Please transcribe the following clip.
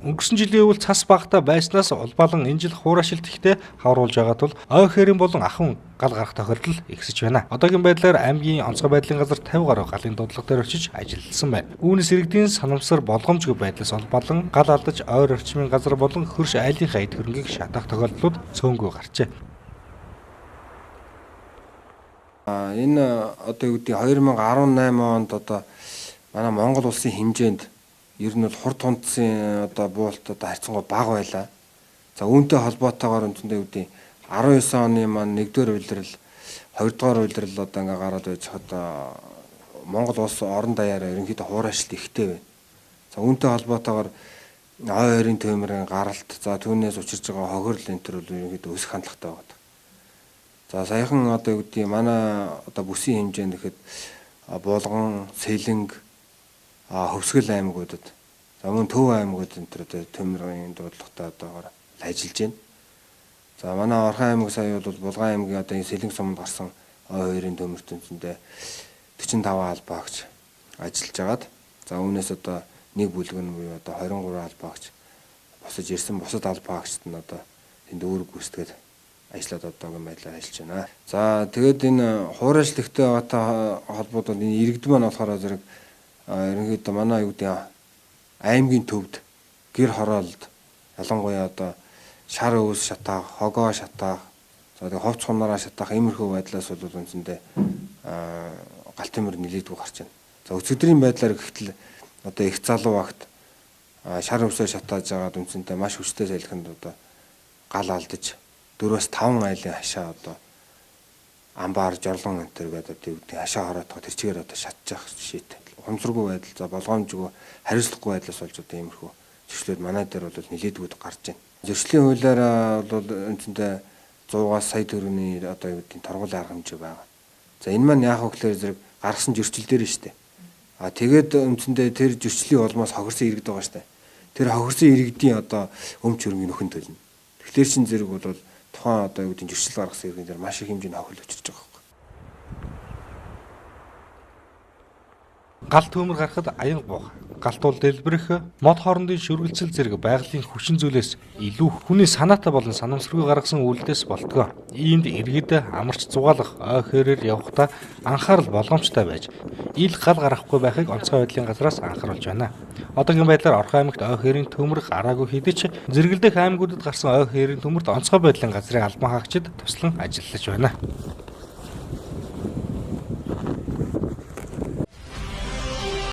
Өнгөрсөн жилийн үйл цас багтаа байснаас улбалан энэ жил хуурайшилт ихтэй хавруулж байгаа тул ой хэрийн болон ахын гал гарах тохиолдол ихсэж байна. Одоогийн байдлаар аймгийн онцгой байдлын газар 50 гаруй галын дуудлага дээр очиж ажилласан байна. Үүнээс иргэдийн санамсар болгоомжгүй байдлаас улбалан гал алдаж ойр орчмын газар болон хөрш айлынхаа эд хөрөнгийг шатах тохиолдлууд цөөнгүй гарчээ. Энэ одоо юу гэдэг 2018 онд одоо манай Монгол улсын хэмжээнд ер нь бол хурд тундсын одоо буулт одоо харьцангуй бага байлаа. За үүнтэй холбоотойгоор үндсэндээ юу гэдэг 19 оны маань 1-р улирал 2-р улирал одоо ингээ гараад байж одоо Монгол улс орон даяараа ерөнхийдөө хуурайшилт ихтэй байна. За үүнтэй холбоотойгоор ой хоёрын төөмрийн гаралт за түүнээс учирч байгаа хохирол энэ төр бол ерөнхийдөө өсөх хандлагатай байна. За саяхан одоо юу гэдэг манай одоо бүсийн хэмжээнд гэхэд Булган, Сэлэнг, Хөвсгөл аймагуудад за мөн Төв аймагууд энэ төр одоо төмрийн дуудлагатай одоогоор ажиллаж байна. За манай Орхон аймаг сая бол Булган аймгийн одоо энэ Сэлэнг суманд гарсан ой хоёрын төмөрт үндсэндээ 45 албаагч ажиллаж агаад за үүнээс одоо нэг бүлэг нь буюу одоо 23 албаагч босож ирсэн бусад албаагчд нь одоо тэнд үүрэг гүйцэтгээд ажиллаад одоогийн байдлаар ажиллаж байна. За тэгээд энэ хуурайшлагтай байгаатай холбоотой энэ иргэд маань болохоор зэрэг ерөнхийдөө манай юу гэдэг аймгийн төвд гэр хороолд ялангуяа одоо шар өвс шатаах, хогоо шатаах, за тэгээд ховц хунараа шатаах иймэрхүү байдлаас бол үндсэндээ галт төмөр нилээдгүй гарч байна. За өцөгдрийн байдлаар гэхтэл одоо их залуу багт шар өвсөө шатааж байгаад үндсэндээ маш хүчтэй салхинд одоо гал алдаж 4-5 айлын хашаа одоо амбаар жорлон энэ төр гэдэг одоо юу гэдэг хашаа хороотоо тэр чигээр одоо шатчих жишээтэй. Ухамсаргүй байдал за болгоомжгүй хариуцлагагүй байдлаас болж одоо иймэрхүү зөрчлүүд манай дээр бол нилээдгүүд гарч байна. Зөрчлийн хуулиар бол үндсэндээ 100-аас сая төгрөгийн одоо юу гэдэг торгуулийн арга хэмжээ байгаа. За энэ маань яах вэ гэхээр зэрэг гаргасан зөрчил дээр нь шүү дээ. Тэгээд үндсэндээ тэр зөрчлийн улмаас хохирсон иргэд байгаа шүү дээ. Тэр хохирсон иргэдийн одоо өмч хөрөнгөний нөхөн төлнө. Тэгэхээр чин зэрэг бол тухайн одоо юу гэдэг зөрчил гаргасан иргэн дээр маш их хэмжээний хохирол учирч байгаа. Гал төмөр гарахад аян буух, галтуул дэлбэрэх, мод хоорондын шүргэлцэл зэрэг байгалийн хүчин зүйлээс илүү хүний санаатай болон санамсаргүй гаргасан үйлдэлээс болтгоо. Иймд иргэд амарч зугаалах, ой хэрээр явахдаа анхаарал болгоомжтой байж, ил гал гарахгүй байхыг онцгой байдлын газраас анхааруулж байна. Одоогийн байдлаар Орхон аймагт ой хэрийн төмөр гараагүй хэдий ч зэрэгэлдэх аймагуудад гарсан ой хэрийн төмөрт онцгой байдлын газрын албан хаагчид туслан ажиллаж байна.